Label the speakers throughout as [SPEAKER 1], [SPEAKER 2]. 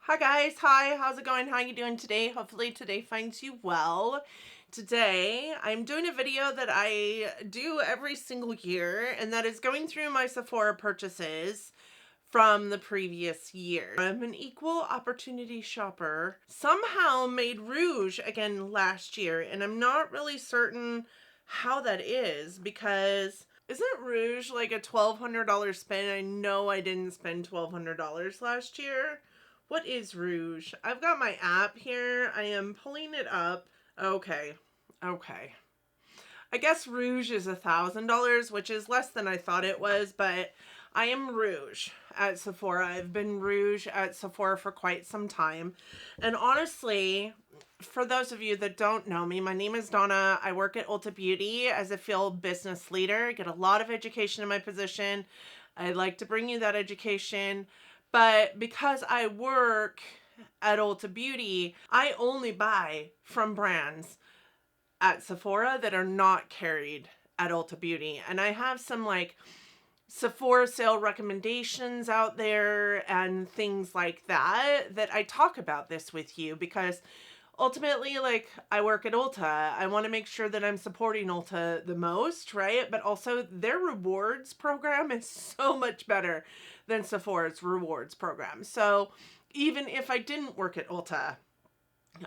[SPEAKER 1] Hi guys, hi, how's it going? How you doing today? Hopefully today finds you well. Today, I'm doing a video that I do every single year, and that is going through my Sephora purchases from the previous year. I'm an equal opportunity shopper. Somehow made rouge again last year, and I'm not really certain how that is because isn't rouge like a $1,200 spend? I know I didn't spend $1,200 last year. What is rouge? I've got my app here. I am pulling it up. Okay. Okay. I guess rouge is $1,000, which is less than I thought it was, but I am rouge at Sephora. I've been rouge at Sephora for quite some time. And honestly, for those of you that don't know me, my name is Donna. I work at Ulta Beauty as a field business leader. I get a lot of education in my position. I like to bring you that education. But because I work at Ulta Beauty, I only buy from brands at Sephora that are not carried at Ulta Beauty. And I have some like Sephora sale recommendations out there and things like that I talk about this with you because ultimately, like, I work at Ulta. I want to make sure that I'm supporting Ulta the most, right? But also their rewards program is so much better than Sephora's rewards program. So even if I didn't work at Ulta,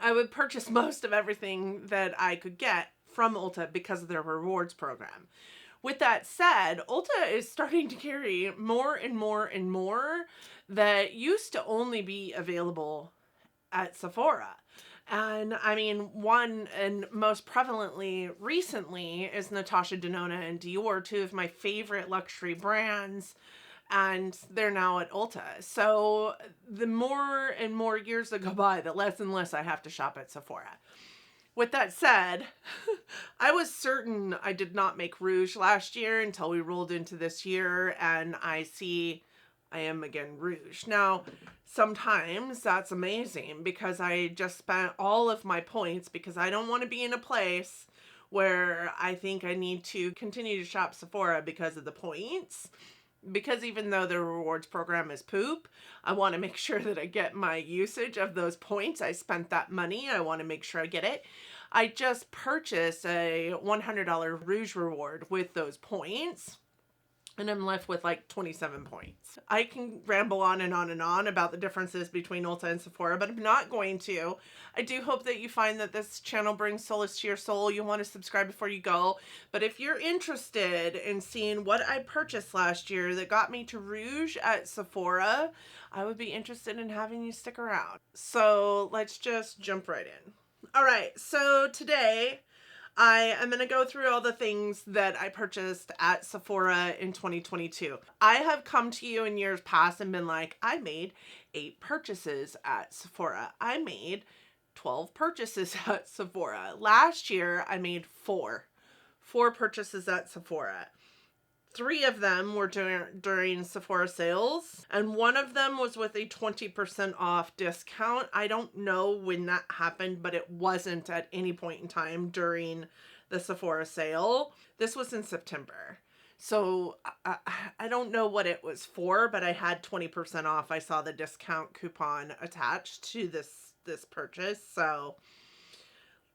[SPEAKER 1] I would purchase most of everything that I could get from Ulta because of their rewards program. With that said, Ulta is starting to carry more and more and more that used to only be available at Sephora. And I mean, one and most prevalently recently is Natasha, Denona, and Dior, two of my favorite luxury brands, and they're now at Ulta. So the more and more years that go by, the less and less I have to shop at Sephora. With that said, I was certain I did not make rouge last year until we rolled into this year, and I see I am again rouge. Now, sometimes that's amazing because I just spent all of my points because I don't want to be in a place where I think I need to continue to shop Sephora because of the points. Because even though the rewards program is poop, I want to make sure that I get my usage of those points. I spent that money. I want to make sure I get it. I just purchased a $100 rouge reward with those points, and I'm left with like 27 points. I can ramble on and on and on about the differences between Ulta and Sephora, but I'm not going to. I do hope that you find that this channel brings solace to your soul. You'll want to subscribe before you go. But if you're interested in seeing what I purchased last year that got me to rouge at Sephora, I would be interested in having you stick around. So let's just jump right in. All right, so today I am going to go through all the things that I purchased at Sephora in 2022. I have come to you in years past and been like, I made 8 purchases at Sephora. I made 12 purchases at Sephora. Last year, I made 4 purchases at Sephora. 3 of them were during Sephora sales, and one of them was with a 20% off discount. I don't know when that happened, but it wasn't at any point in time during the Sephora sale. This was in September. So I don't know what it was for, but I had 20% off. I saw the discount coupon attached to this purchase. So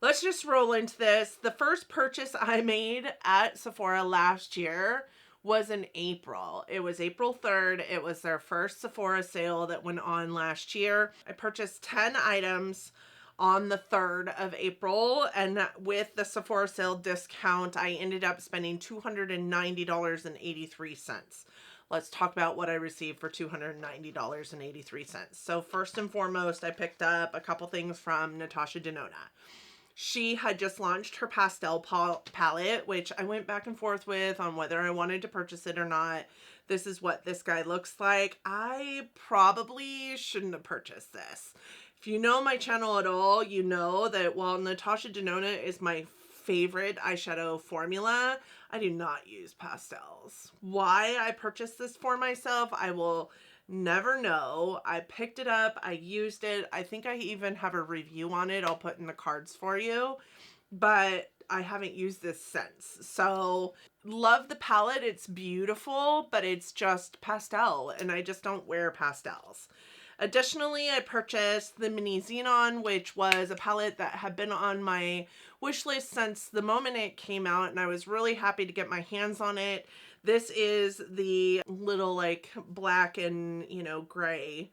[SPEAKER 1] let's just roll into this. The first purchase I made at Sephora last year was in April. It was April 3rd. It was their first Sephora sale that went on last year. I purchased 10 items on the 3rd of April, and with the Sephora sale discount, I ended up spending $290.83. Let's talk about what I received for $290.83. So first and foremost, I picked up a couple things from Natasha, Denona. She had just launched her pastel palette, which I went back and forth with on whether I wanted to purchase it or not. This is what this guy looks like. I probably shouldn't have purchased this. If you know my channel at all, you know that while Natasha Denona is my favorite eyeshadow formula, I do not use pastels. Why I purchased this for myself, I will never know. I picked it up. I used it. I think I even have a review on it. I'll put in the cards for you. But I haven't used this since. So love the palette. It's beautiful, but it's just pastel. And I just don't wear pastels. Additionally, I purchased the Mini Xenon, which was a palette that had been on my wish list since the moment it came out, and I was really happy to get my hands on it. This is the little like black and, you know, gray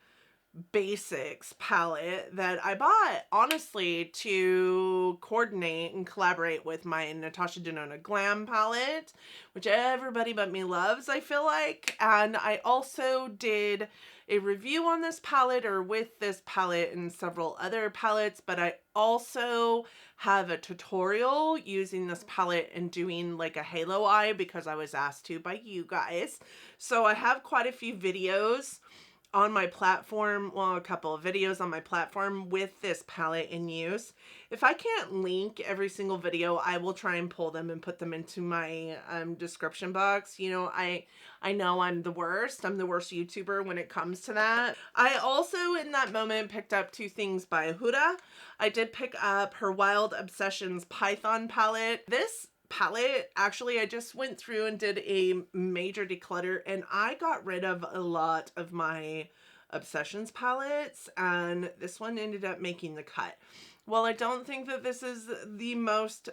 [SPEAKER 1] basics palette that I bought honestly to coordinate and collaborate with my Natasha Denona Glam palette, which everybody but me loves, I feel like. And I also did a review on this palette, or with this palette and several other palettes, but I also have a tutorial using this palette and doing like a halo eye because I was asked to by you guys. So I have quite a few videos on my platform, well, a couple of videos on my platform with this palette in use. If I can't link every single video, I will try and pull them and put them into my description box. You know, I know I'm the worst. I'm the worst YouTuber when it comes to that. I also, in that moment, picked up two things by Huda. I did pick up her Wild Obsessions Python palette. This palette, actually, I just went through and did a major declutter, and I got rid of a lot of my Obsessions palettes, and this one ended up making the cut. Well, I don't think that this is the most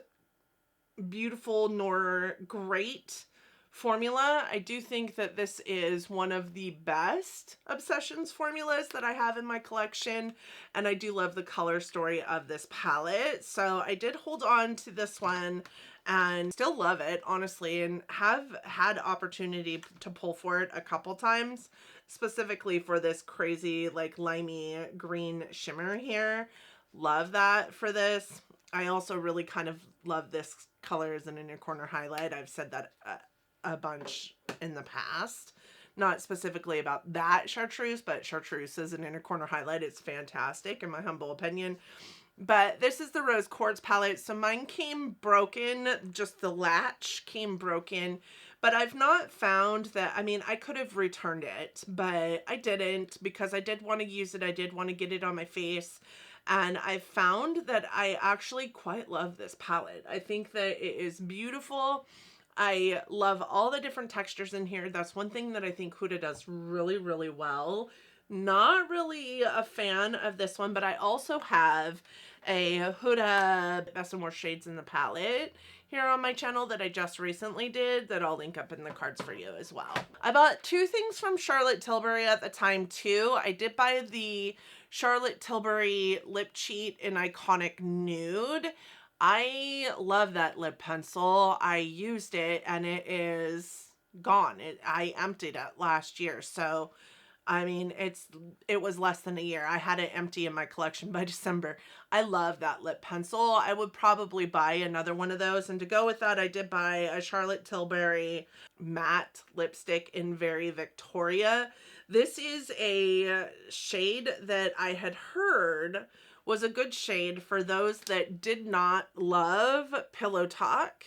[SPEAKER 1] beautiful nor great formula, I do think that this is one of the best Obsessions formulas that I have in my collection, and I do love the color story of this palette. So I did hold on to this one and still love it, honestly, and have had opportunity to pull for it a couple times, specifically for this crazy like limey green shimmer here. Love that for this. I also really kind of love this color as an inner corner highlight. I've said that a bunch in the past, not specifically about that chartreuse, but chartreuse as an inner corner highlight. It's fantastic in my humble opinion. But this is the Rose Quartz palette. So mine came broken, just the latch came broken, but I've not found that, I mean, I could have returned it, but I didn't because I did want to use it. I did want to get it on my face. And I found that I actually quite love this palette. I think that it is beautiful. I love all the different textures in here. That's one thing that I think Huda does really, really well. Not really a fan of this one, but I also have a Huda Best and Worst Shades in the palette here on my channel that I just recently did that I'll link up in the cards for you as well. I bought two things from Charlotte Tilbury at the time too. I did buy the Charlotte Tilbury Lip Cheat in Iconic Nude. I love that lip pencil. I used it and it is gone. I emptied it last year. So, I mean, it was less than a year. I had it empty in my collection by December. I love that lip pencil. I would probably buy another one of those. And to go with that, I did buy a Charlotte Tilbury matte lipstick in Very Victoria. This is a shade that I had heard was a good shade for those that did not love Pillow Talk.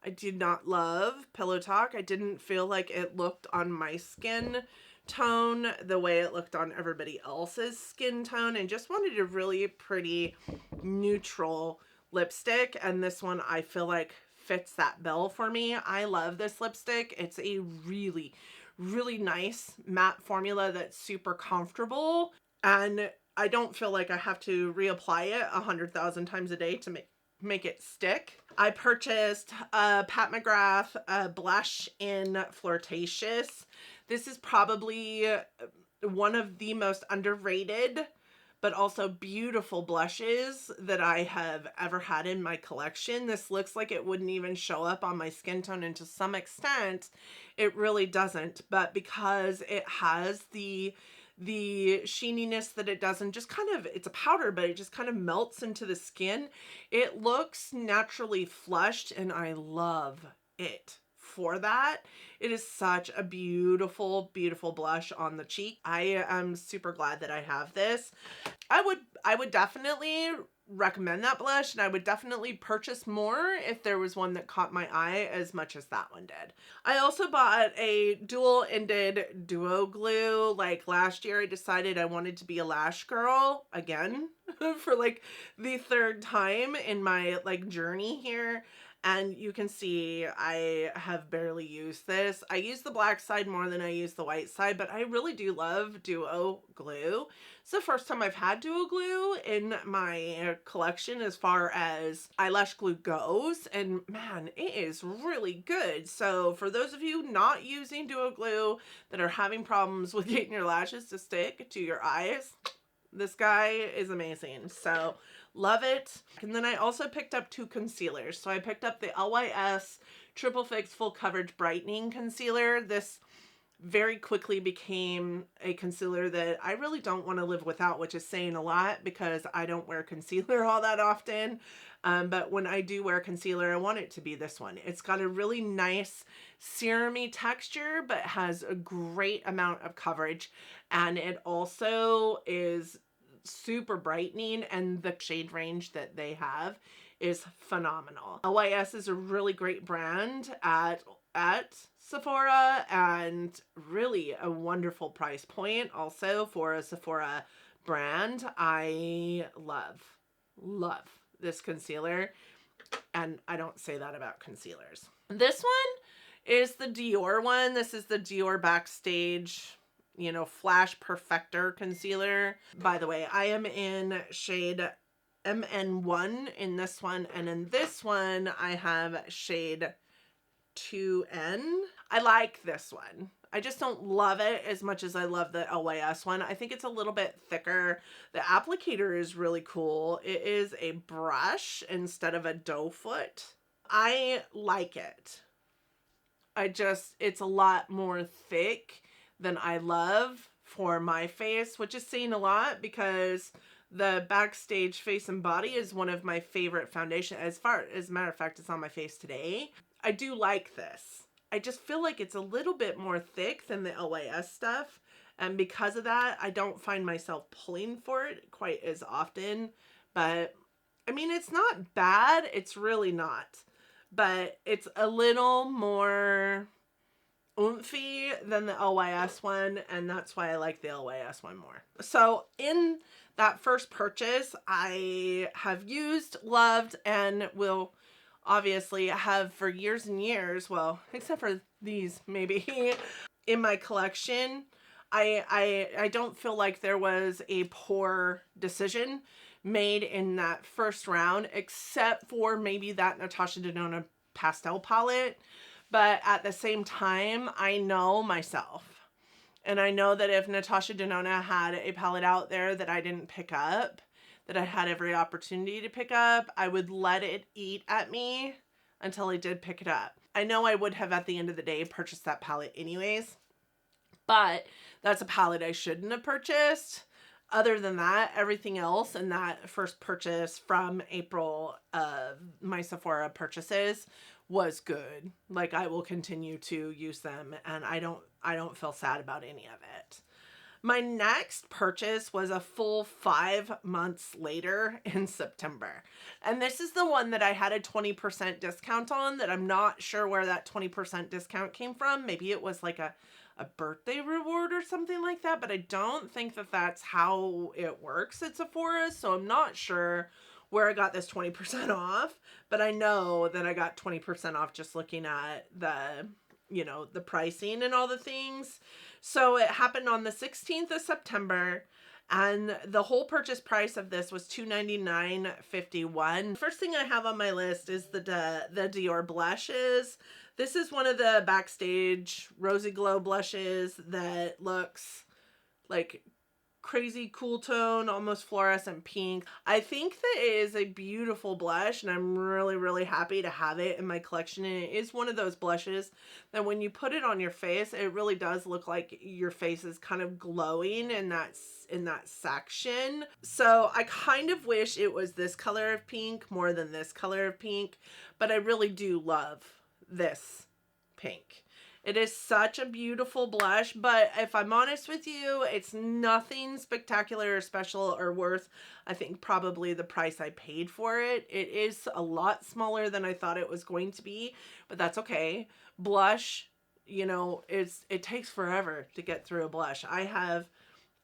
[SPEAKER 1] I did not love Pillow Talk. I didn't feel like it looked on my skin tone the way it looked on everybody else's skin tone, and just wanted a really pretty neutral lipstick, and this one I feel like fits that bill for me. I love this lipstick. It's a really, really nice matte formula that's super comfortable, and I don't feel like I have to reapply it 100,000 times a day to make it stick. I purchased a Pat McGrath blush in Flirtatious. This is probably one of the most underrated but also beautiful blushes that I have ever had in my collection. This looks like it wouldn't even show up on my skin tone, and to some extent it really doesn't, but because it has the sheeniness that it does, and just kind of, it's a powder, but it just kind of melts into the skin. It looks naturally flushed, and I love it for that. It is such a beautiful, beautiful blush on the cheek. I am super glad that I have this. I would definitely recommend that blush, and I would definitely purchase more if there was one that caught my eye as much as that one did. I also bought a dual-ended duo glue. Like last year I decided I wanted to be a lash girl again for like the third time in my like journey here, And you can see I have barely used this. I use the black side more than I use the white side, but I really do love Duo glue. It's the first time I've had Duo glue in my collection as far as eyelash glue goes, and man, it is really good. So for those of you not using Duo glue that are having problems with getting your lashes to stick to your eyes, this guy is amazing. So love it. And then I also picked up 2 concealers. So I picked up the LYS Triple Fix Full Coverage Brightening Concealer. This very quickly became a concealer that I really don't want to live without, which is saying a lot because I don't wear concealer all that often. But when I do wear concealer, I want it to be this one. It's got a really nice serum-y texture, but has a great amount of coverage. And it also is super brightening, and the shade range that they have is phenomenal. LYS is a really great brand at Sephora, and really a wonderful price point also for a Sephora brand. I love this concealer, and I don't say that about concealers. This one is the Dior one. This is the Dior Backstage, you know, Flash Perfector concealer. By the way, I am in shade MN1 in this one, and in this one I have shade 2N. I like this one. I just don't love it as much as I love the LYS one. I think it's a little bit thicker. The applicator is really cool. It is a brush instead of a doe foot. I like it. It's a lot more thick than I love for my face, which is saying a lot because the Backstage Face and Body is one of my favorite foundation. As a matter of fact, it's on my face today. I do like this. I just feel like it's a little bit more thick than the LYS stuff. And because of that, I don't find myself pulling for it quite as often. But I mean, it's not bad. It's really not. But it's a little more oomphy than the LYS one, and that's why I like the LYS one more. So in that first purchase, I have used, loved, and will obviously have for years and years, well, except for these maybe, in my collection. I don't feel like there was a poor decision made in that first round, except for maybe that Natasha Denona pastel palette. But at the same time, I know myself. And I know that if Natasha Denona had a palette out there that I didn't pick up, that I had every opportunity to pick up, I would let it eat at me until I did pick it up. I know I would have at the end of the day purchased that palette anyways, but that's a palette I shouldn't have purchased. Other than that, everything else in that first purchase from April of my Sephora purchases was good. Like, I will continue to use them, and I don't feel sad about any of it. My next purchase was a full 5 months later in September. And this is the one that I had a 20% discount on, that I'm not sure where that 20% discount came from. Maybe it was like a birthday reward or something like that, but I don't think that that's how it works at Sephora, so I'm not sure where I got this 20% off, but I know that I got 20% off just looking at the, you know, the pricing and all the things. So it happened on the 16th of September, and the whole purchase price of this was $299.51. First thing I have on my list is the Dior blushes. This is one of the Backstage Rosy Glow blushes that looks like crazy cool tone, almost fluorescent pink. I think that it is a beautiful blush, and I'm really, really happy to have it in my collection. And it is one of those blushes that when you put it on your face, it really does look like your face is kind of glowing in that section. So I kind of wish it was this color of pink more than this color of pink, but I really do love this pink. It is such a beautiful blush, but if I'm honest with you, it's nothing spectacular or special or worth, I think, probably the price I paid for it. It is a lot smaller than I thought it was going to be, but that's okay. Blush, you know, it takes forever to get through a blush. I have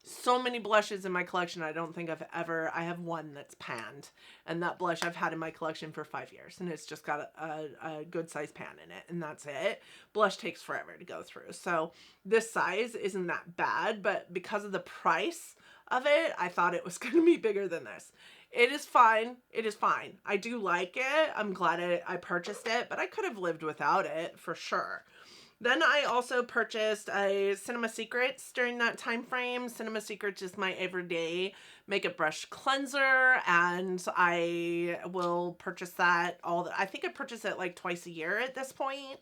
[SPEAKER 1] so many blushes in my collection. I don't think I have one that's panned, and that blush I've had in my collection for 5 years, and it's just got a good size pan in it, and that's it. Blush takes forever to go through. So this size isn't that bad, but because of the price of it, I thought it was going to be bigger than this. It is fine. It is fine. I do like it. I'm glad I purchased it, but I could have lived without it for sure. Then I also purchased a Cinema Secrets during that time frame. Cinema Secrets is my everyday makeup brush cleanser, and I will purchase that I think I purchase it like twice a year at this point.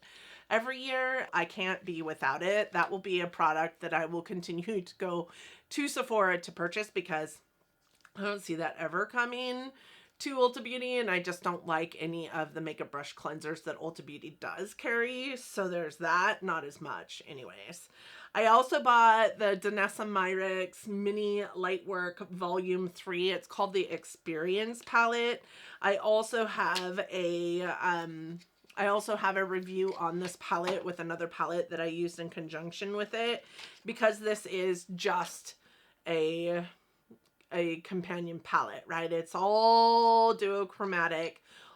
[SPEAKER 1] Every year, I can't be without it. That will be a product that I will continue to go to Sephora to purchase because I don't see that ever coming to Ulta Beauty, and I just don't like any of the makeup brush cleansers that Ulta Beauty does carry, so there's that. Not as much anyways. I also bought the Denona Myricks Mini Lightwork Volume 3. It's called the Experience palette. I also have a review on this palette with another palette that I used in conjunction with it, because this is just a companion palette, right? It's all duochromatic,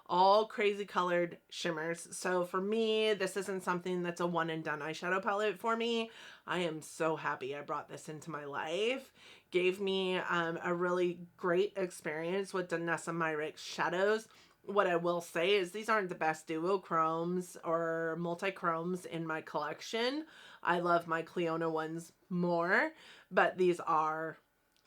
[SPEAKER 1] all crazy colored shimmers. So for me, this isn't something that's a one and done eyeshadow palette for me. I am so happy I brought this into my life. Gave me a really great experience with Denona Myricks shadows. What I will say is these aren't the best duochromes or multi-chromes in my collection. I love my Cleona ones more, but these are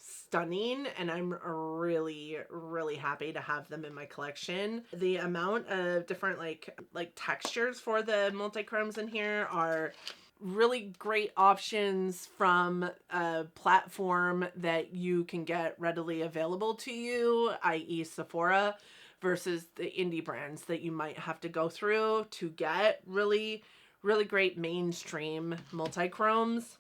[SPEAKER 1] stunning, and I'm really, really happy to have them in my collection. The amount of different like textures for the multi-chromes in here are really great options from a platform that you can get readily available to you, i.e. Sephora, versus the indie brands that you might have to go through to get really, really great mainstream multi-chromes.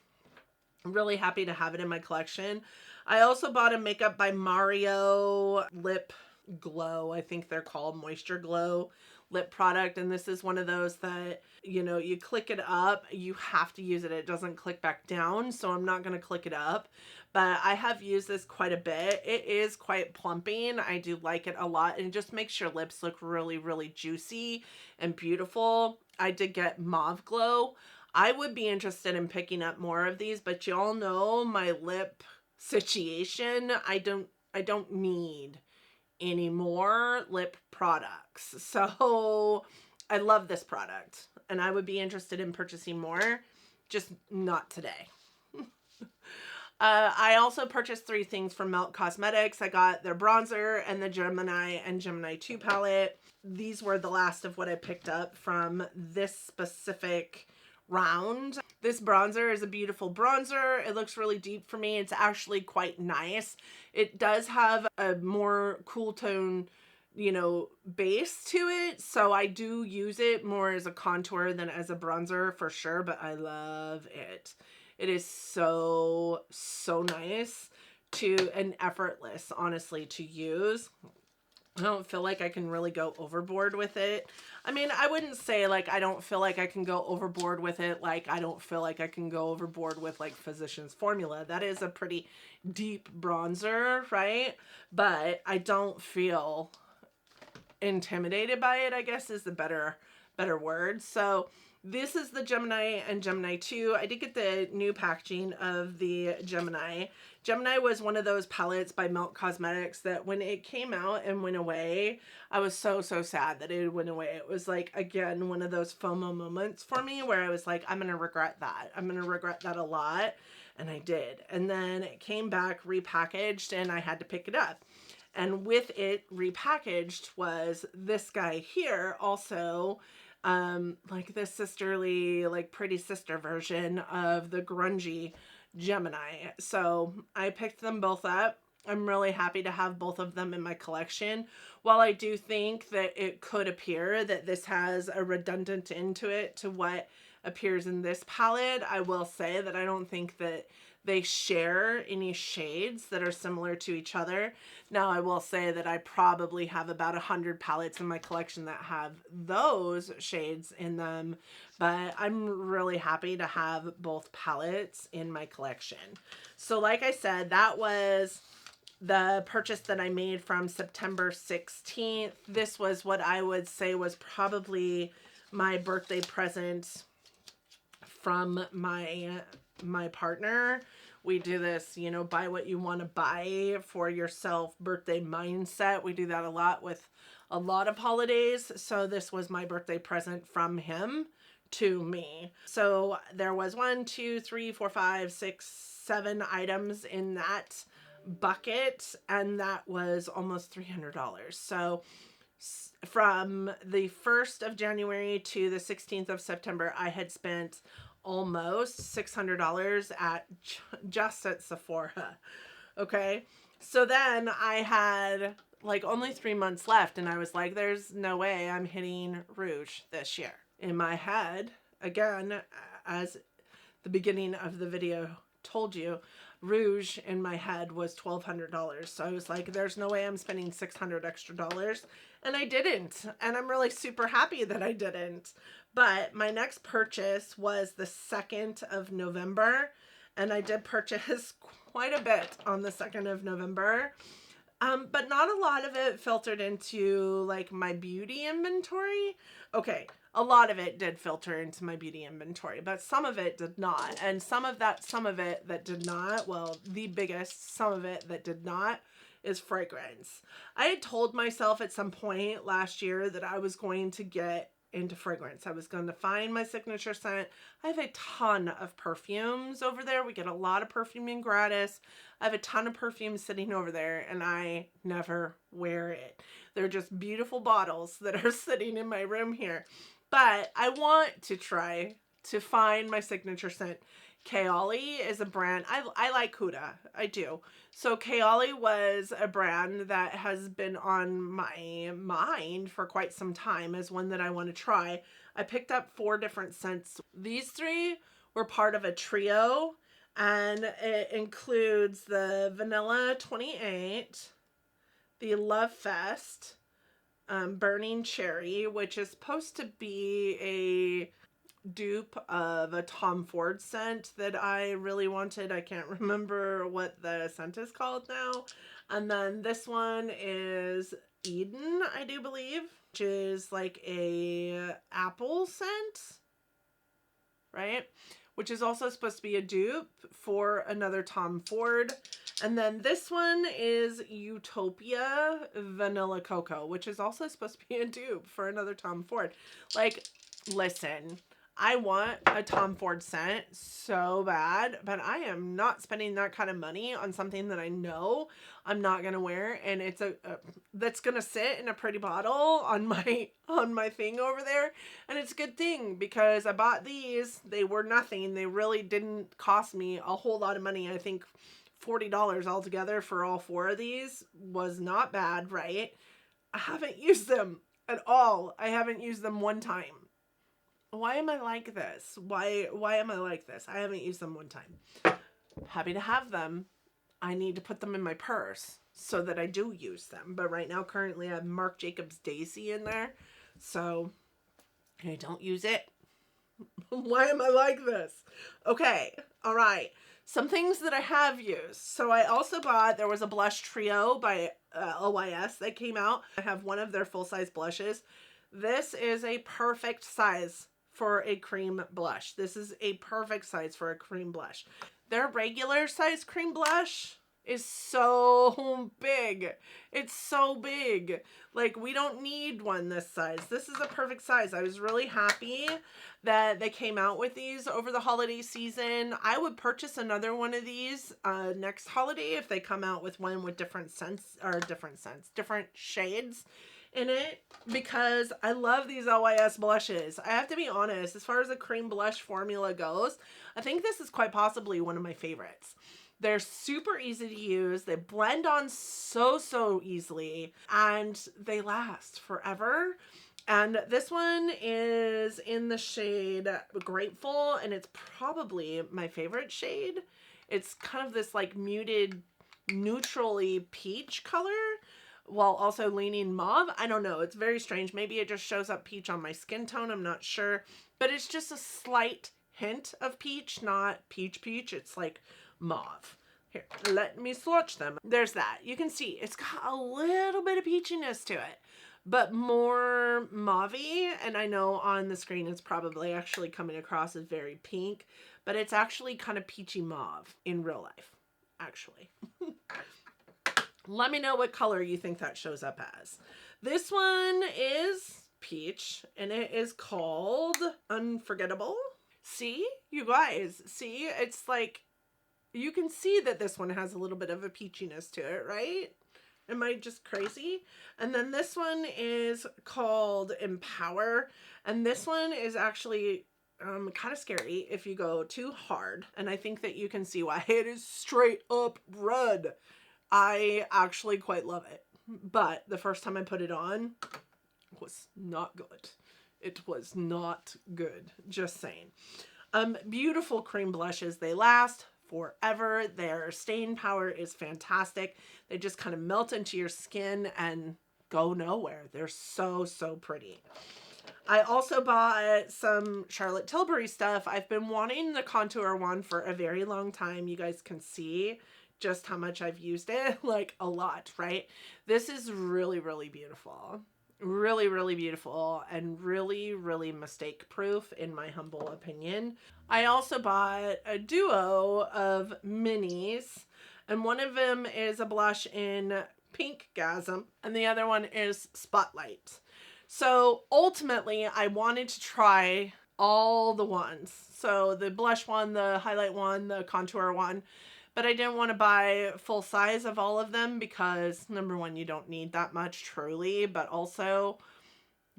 [SPEAKER 1] I'm really happy to have it in my collection. I also bought a Makeup by Mario lip glow. I think they're called Moisture Glow lip product. And this is one of those that, you know, you click it up, you have to use it. It doesn't click back down. So I'm not going to click it up, but I have used this quite a bit. It is quite plumping. I do like it a lot, and it just makes your lips look really, really juicy and beautiful. I did get Mauve Glow. I would be interested in picking up more of these, but y'all know my lip situation. I don't need any more lip products. So I love this product, and I would be interested in purchasing more, just not today. I also purchased 3 things from Melt Cosmetics. I got their bronzer and the Gemini and Gemini 2 palette. These were the last of what I picked up from this specific round. This bronzer is a beautiful bronzer. It looks really deep for me. It's actually quite nice. It does have a more cool tone, you know, base to it. So I do use it more as a contour than as a bronzer for sure, but I love it. It is so, so nice and effortless, honestly, to use. I don't feel like I can really go overboard with it. I mean, I wouldn't say like I don't feel like I can go overboard with it. Like I don't feel like I can go overboard with like Physicians Formula. That is a pretty deep bronzer, right? But I don't feel intimidated by it, I guess is the better word. So this is the Gemini and Gemini 2. I did get the new packaging of the Gemini. Gemini was one of those palettes by Melt Cosmetics that when it came out and went away, I was so, so sad that it went away. It was like, again, one of those FOMO moments for me where I was like, I'm going to regret that. I'm going to regret that a lot. And I did. And then it came back repackaged and I had to pick it up. And with it repackaged was this guy here also, like the sisterly, like pretty sister version of the grungy Gemini. So I picked them both up. I'm really happy to have both of them in my collection. While I do think that it could appear that this has a redundant into it to what appears in this palette, I will say that I don't think that they share any shades that are similar to each other. Now, I will say that I probably have about 100 palettes in my collection that have those shades in them, but I'm really happy to have both palettes in my collection. So like I said, that was the purchase that I made from September 16th. This was what I would say was probably my birthday present from my partner. We do this, you know, buy what you want to buy for yourself birthday mindset. We do that a lot with a lot of holidays. So this was my birthday present from him to me. So there was 1, 2, 3, 4, 5, 6, 7 items in that bucket, and that was almost $300. So from the 1st of January to the 16th of September, I had spent almost $600 at just at Sephora. Okay. So then I had like only 3 months left, and I was like, there's no way I'm hitting Rouge this year. In my head, again, as the beginning of the video told you, Rouge in my head was $1,200. So I was like, there's no way I'm spending $600 extra. And I didn't. And I'm really super happy that I didn't. But my next purchase was the 2nd of November. And I did purchase quite a bit on the 2nd of November. But not a lot of it filtered into like my beauty inventory. Okay, a lot of it did filter into my beauty inventory, but some of it did not. And some of it that did not, well, the biggest some of it that did not is fragrance. I had told myself at some point last year that I was going to get into fragrance. I was going to find my signature scent. I have a ton of perfumes over there. We get a lot of perfuming gratis. I have a ton of perfumes sitting over there, and I never wear it. They're just beautiful bottles that are sitting in my room here. But I want to try to find my signature scent. Kayali is a brand. I like Huda. I do. So Kayali was a brand that has been on my mind for quite some time as one that I want to try. I picked up 4 different scents. These 3 were part of a trio, and it includes the Vanilla 28, the Love Fest, Burning Cherry, which is supposed to be a dupe of a Tom Ford scent that I really wanted. I can't remember what the scent is called now. And then this one is Eden, I do believe, which is like a apple scent, right? Which is also supposed to be a dupe for another Tom Ford. And then this one is Utopia Vanilla Cocoa, which is also supposed to be a dupe for another Tom Ford. Like, listen, I want a Tom Ford scent so bad, but I am not spending that kind of money on something that I know I'm not going to wear, and it's that's going to sit in a pretty bottle on my thing over there. And it's a good thing because I bought these. They were nothing. They really didn't cost me a whole lot of money. I think $40 altogether for all 4 of these was not bad, right? I haven't used them at all. I haven't used them one time. Why am I like this? Why am I like this? I haven't used them one time. Happy to have them. I need to put them in my purse so that I do use them. But right now, currently, I have Marc Jacobs Daisy in there. So I don't use it. Why am I like this? Okay. All right. Some things that I have used. So I also bought, there was a blush trio by OYS that came out. I have one of their full-size blushes. This is a perfect size for a cream blush. This is a perfect size for a cream blush. Their regular size cream blush is so big. It's so big. Like, we don't need one this size. This is a perfect size. I was really happy that they came out with these over the holiday season. I would purchase another one of these next holiday if they come out with one with different shades in it, because I love these OYS blushes. I have to be honest, as far as the cream blush formula goes, I think this is quite possibly one of my favorites. They're super easy to use. They blend on so easily, and they last forever. And this one is in the shade Grateful, and it's probably my favorite shade It's kind of this like muted, neutrally peach color while also leaning mauve. I don't know. It's very strange. Maybe it just shows up peach on my skin tone. I'm not sure. But it's just a slight hint of peach, not peach peach. It's like mauve. Here, let me swatch them. There's that. You can see it's got a little bit of peachiness to it, but more mauve-y. And I know on the screen it's probably actually coming across as very pink, but it's actually kind of peachy mauve in real life, actually. Let me know what color you think that shows up as. This one is peach, and it is called Unforgettable. See, you guys, see, it's like, you can see that this one has a little bit of a peachiness to it, right? Am I just crazy? And then this one is called Empower. And this one is actually kind of scary if you go too hard. And I think that you can see why. It is straight up red. I actually quite love it. But the first time I put it on, it was not good. It was not good. Just saying. Beautiful cream blushes. They last forever. Their staying power is fantastic. They just kind of melt into your skin and go nowhere. They're so, so pretty. I also bought some Charlotte Tilbury stuff. I've been wanting the contour one for a very long time. You guys can see just how much I've used it, like a lot, right? This is really, really beautiful. Really, really beautiful and really, really mistake proof in my humble opinion. I also bought a duo of minis, and one of them is a blush in Pink Gasm and the other one is Spotlight. So ultimately I wanted to try all the ones. So the blush one, the highlight one, the contour one. But I didn't want to buy full size of all of them because, number one, you don't need that much truly, but also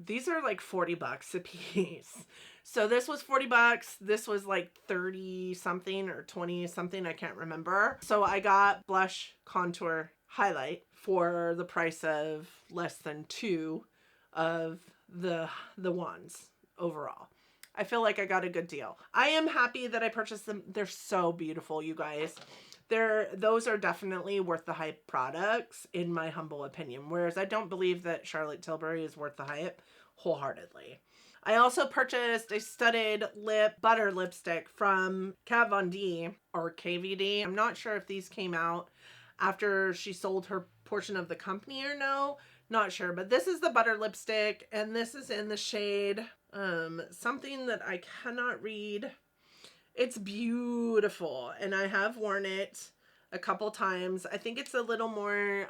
[SPEAKER 1] these are like 40 bucks a piece. So this was 40 bucks. This was like 30 something or 20 something. I can't remember. So I got blush, contour, highlight for the price of less than two of the ones overall. I feel like I got a good deal. I am happy that I purchased them. They're so beautiful, you guys. Those are definitely worth the hype products in my humble opinion. Whereas I don't believe that Charlotte Tilbury is worth the hype wholeheartedly. I also purchased a studded lip butter lipstick from Kat Von D or KVD. I'm not sure if these came out after she sold her portion of the company or no. Not sure, but this is the butter lipstick and this is in the shade something that I cannot read. It's beautiful and I have worn it a couple times. I think it's a little more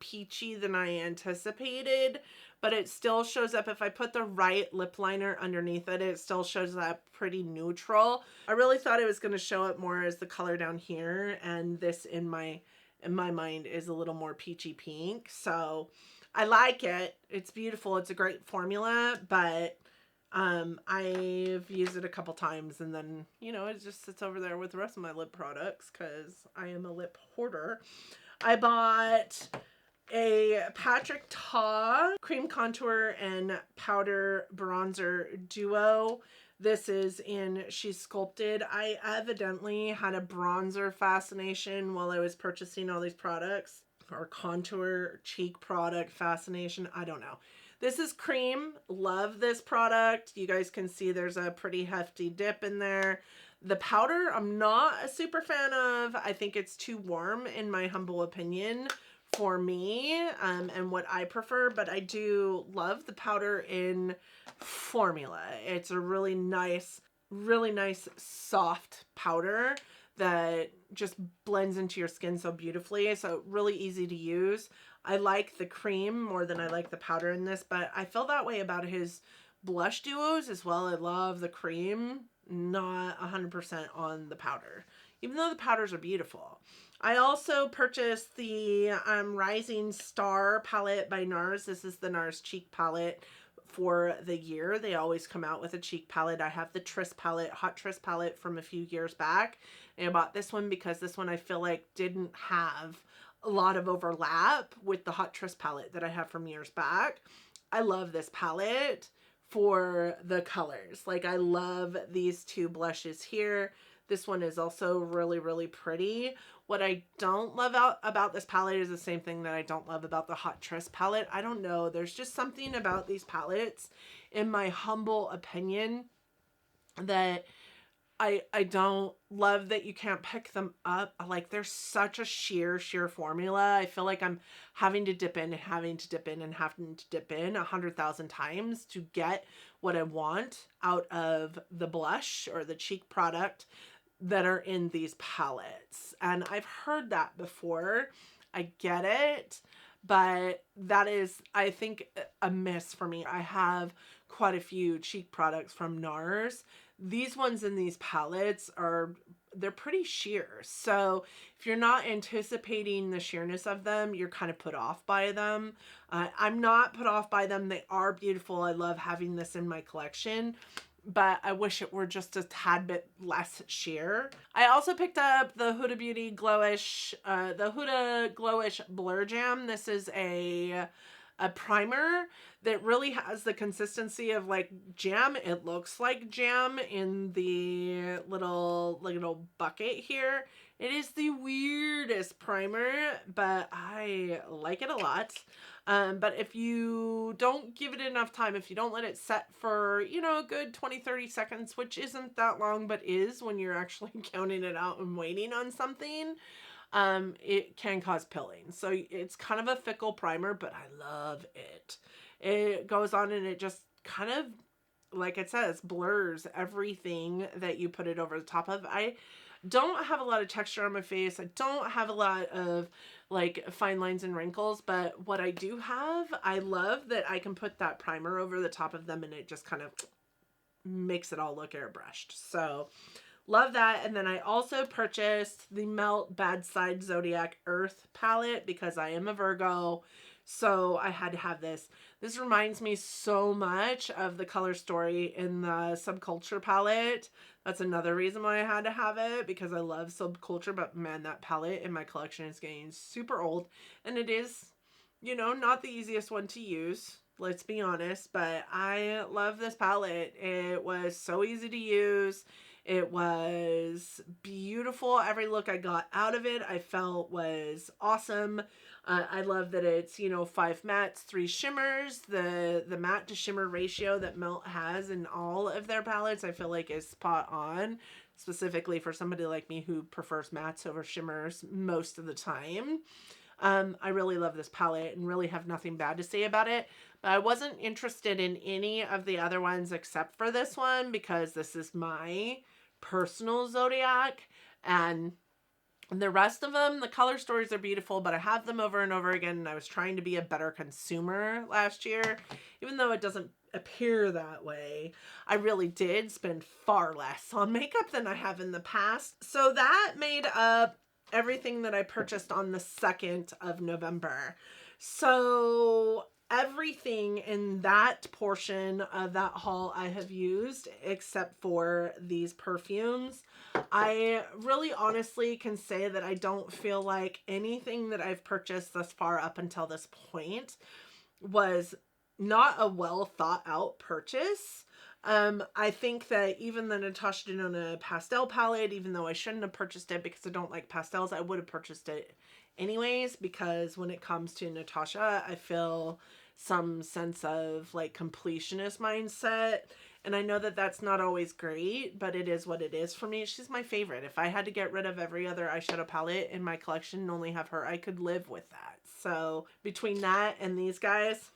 [SPEAKER 1] peachy than I anticipated, but it still shows up. If I put the right lip liner underneath it, it still shows up pretty neutral. I really thought it was going to show up more as the color down here, and this in my mind is a little more peachy pink. So I like it. It's beautiful. It's a great formula, but I've used it a couple times and then, you know, it just sits over there with the rest of my lip products because I am a lip hoarder. I bought a Patrick Ta cream contour and powder bronzer duo. This is in She's Sculpted. I evidently had a bronzer fascination while I was purchasing all these products, or contour cheek product fascination. I don't know. This is cream. Love this product. You guys can see there's a pretty hefty dip in there. The powder, I'm not a super fan of. I think it's too warm in my humble opinion for me and what I prefer, but I do love the powder in formula. It's a really nice soft powder that just blends into your skin so beautifully. So really easy to use. I like the cream more than I like the powder in this, but I feel that way about his blush duos as well. I love the cream, not 100% on the powder, even though the powders are beautiful. I also purchased the Rising Star palette by NARS. This is the NARS cheek palette for the year. They always come out with a cheek palette. I have the Tris palette, Hot Tris palette from a few years back. And I bought this one because this one I feel like didn't have a lot of overlap with the Hot Tris palette that I have from years back. I love this palette for the colors. Like I love these two blushes here. This one is also really, really pretty. What I don't love about this palette is the same thing that I don't love about the Hot Tryst palette. I don't know. There's just something about these palettes, in my humble opinion, that I don't love that you can't pick them up. Like, they're such a sheer formula. I feel like I'm having to dip in and having to dip in and having to dip in 100,000 times to get what I want out of the blush or the cheek product that are in these palettes. And I've heard that before. I get it, but that is, I think, a miss for me. I have quite a few cheek products from NARS. These ones in these palettes they're pretty sheer. So if you're not anticipating the sheerness of them, you're kind of put off by them. I'm not put off by them. They are beautiful. I love having this in my collection, but I wish it were just a tad bit less sheer. I also picked up the Huda Beauty Glowish, the Huda Glowish Blur Jam. This is a primer that really has the consistency of like jam. It looks like jam in the little bucket here. It is the weirdest primer, but I like it a lot. But if you don't give it enough time, if you don't let it set for, you know, a good 20-30 seconds, which isn't that long, but is when you're actually counting it out and waiting on something, it can cause pilling. So it's kind of a fickle primer, but I love it. It goes on and it just kind of, like it says, blurs everything that you put it over the top of. I don't have a lot of texture on my face. I don't have a lot of like fine lines and wrinkles, but what I do have, I love that I can put that primer over the top of them and it just kind of makes it all look airbrushed. So love that. And then I also purchased the Melt Bad Side Zodiac Earth palette because I am a Virgo. So I had to have this. This reminds me so much of the color story in the Subculture palette. That's another reason why I had to have it, because I love Subculture, but man, that palette in my collection is getting super old. And it is, you know, not the easiest one to use, let's be honest, but I love this palette. It was so easy to use. It was beautiful. Every look I got out of it, I felt was awesome. I love that it's, you know, 5 mattes, 3 shimmers. The matte to shimmer ratio that Melt has in all of their palettes, I feel like is spot on, specifically for somebody like me who prefers mattes over shimmers most of the time. I really love this palette and really have nothing bad to say about it. But I wasn't interested in any of the other ones except for this one because this is my personal zodiac, and the rest of them, the color stories are beautiful, but I have them over and over again, and I was trying to be a better consumer last year, even though it doesn't appear that way. I really did spend far less on makeup than I have in the past. So that made up everything that I purchased on the 2nd of November. So everything in that portion of that haul I have used except for these perfumes. I really honestly can say that I don't feel like anything that I've purchased thus far up until this point was not a well thought out purchase. I think that even the Natasha Denona pastel palette, even though I shouldn't have purchased it because I don't like pastels, I would have purchased it anyways, because when it comes to Natasha, I feel some sense of like completionist mindset. And I know that that's not always great, but it is what it is for me. She's my favorite. If I had to get rid of every other eyeshadow palette in my collection and only have her, I could live with that. So between that and these guys,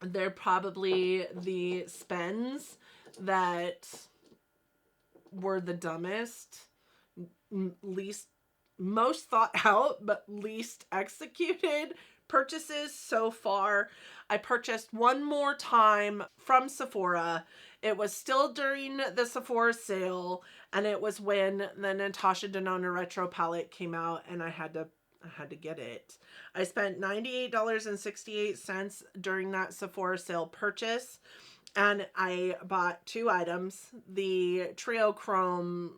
[SPEAKER 1] they're probably the spends that were the dumbest, most thought out, but least executed purchases so far. I purchased one more time from Sephora. It was still during the Sephora sale, and it was when the Natasha Denona Retro palette came out, and I had to get it. I spent $98.68 during that Sephora sale purchase, and I bought 2 items. The Trio Clone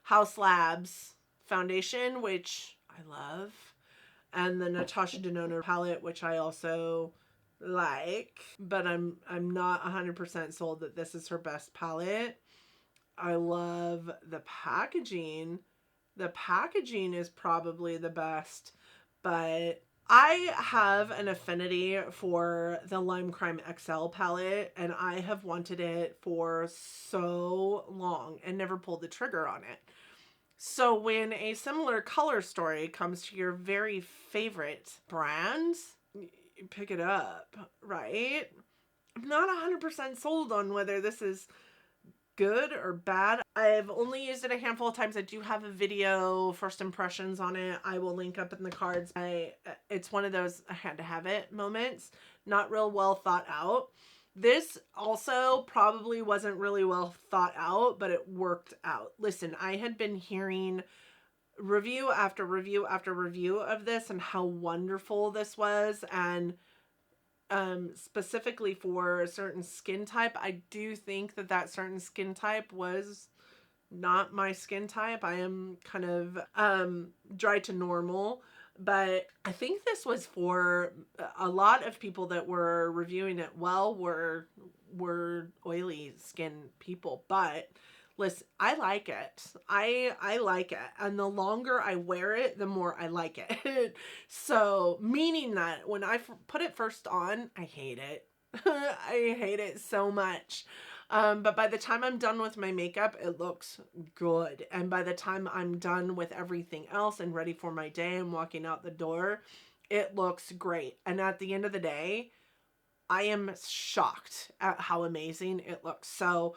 [SPEAKER 1] House Labs foundation, which I love, and the Natasha Denona palette, which I also like, but I'm not 100% sold that this is her best palette. I love the packaging. The packaging is probably the best, but I have an affinity for the Lime Crime XL palette, and I have wanted it for so long and never pulled the trigger on it. So when a similar color story comes to your very favorite brands, you pick it up, right? I'm not 100% sold on whether this is good or bad. I've only used it a handful of times. I do have a video first impressions on it. I will link up in the cards. It's one of those I had to have it moments, not real well thought out. This also probably wasn't really well thought out, but it worked out. Listen, I had been hearing review after review after review of this and how wonderful this was, and specifically for a certain skin type. I do think that that certain skin type was not my skin type. I am kind of dry to normal, but I think this was for a lot of people that were reviewing it well were oily skin people. But listen, I like it. I like it. And the longer I wear it, the more I like it. So, meaning that when I put it first on, I hate it. I hate it so much. But by the time I'm done with my makeup, it looks good. And by the time I'm done with everything else and ready for my day and walking out the door, it looks great. And at the end of the day, I am shocked at how amazing it looks. So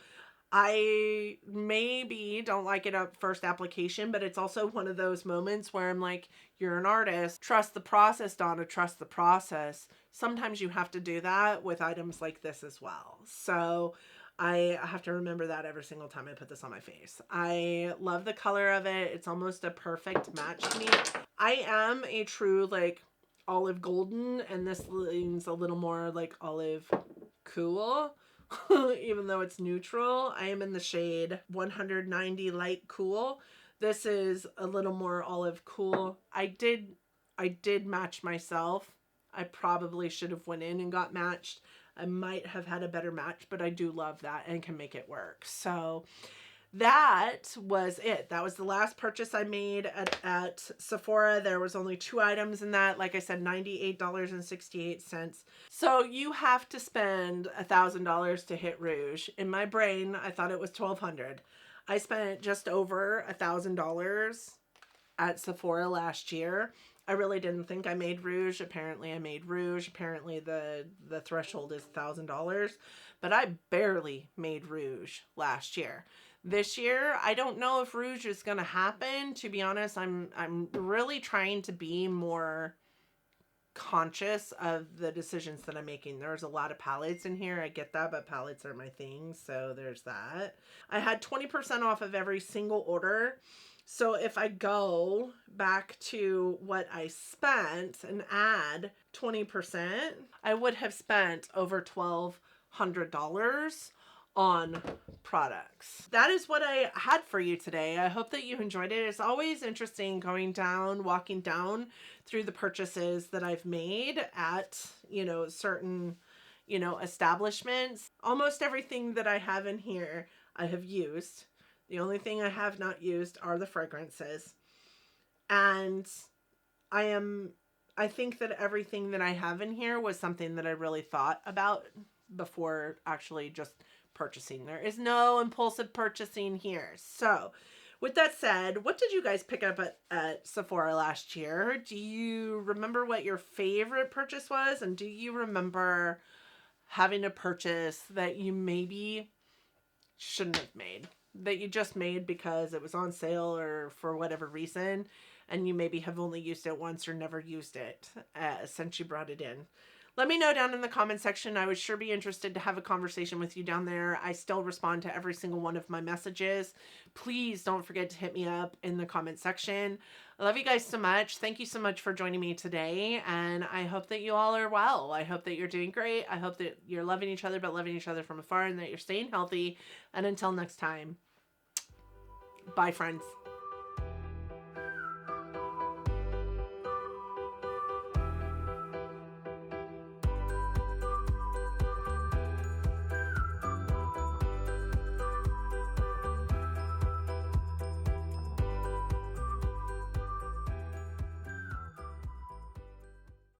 [SPEAKER 1] I maybe don't like it at first application, but it's also one of those moments where I'm like, you're an artist. Trust the process, Donna. Trust the process. Sometimes you have to do that with items like this as well. So I have to remember that every single time I put this on my face. I love the color of it. It's almost a perfect match to me. I am a true like olive golden, and this leans a little more like olive cool. Even though it's neutral. I am in the shade 190 light cool. This is a little more olive cool. I did match myself. I probably should have went in and got matched. I might have had a better match, but I do love that and can make it work. So that was it. That was the last purchase I made at Sephora. There was only 2 items in that. Like I said, $98.68. So you have to spend $1,000 to hit Rouge. In my brain, I thought it was $1,200. I spent just over $1,000 at Sephora last year. I really didn't think I made Rouge. Apparently I made Rouge. Apparently the threshold is $1,000, but I barely made Rouge last year. This year, I don't know if Rouge is going to happen. To be honest, I'm really trying to be more conscious of the decisions that I'm making. There's a lot of palettes in here. I get that, but palettes are my thing. So there's that. I had 20% off of every single order. So if I go back to what I spent and add 20%, I would have spent over $1,200 on products. That is what I had for you today. I hope that you enjoyed it. It's always interesting walking down through the purchases that I've made at, certain, establishments. Almost everything that I have in here, I have used. The only thing I have not used are the fragrances. And I think that everything that I have in here was something that I really thought about before actually just purchasing. There is no impulsive purchasing here. So with that said, what did you guys pick up at Sephora last year? Do you remember what your favorite purchase was? And do you remember having a purchase that you maybe shouldn't have made? That you just made because it was on sale or for whatever reason, and you maybe have only used it once or never used it since you brought it in. Let me know down in the comment section. I would sure be interested to have a conversation with you down there. I still respond to every single one of my messages. Please don't forget to hit me up in the comment section. I love you guys so much. Thank you so much for joining me today, and I hope that you all are well. I hope that you're doing great. I hope that you're loving each other, but loving each other from afar, and that you're staying healthy. And until next time, bye, friends.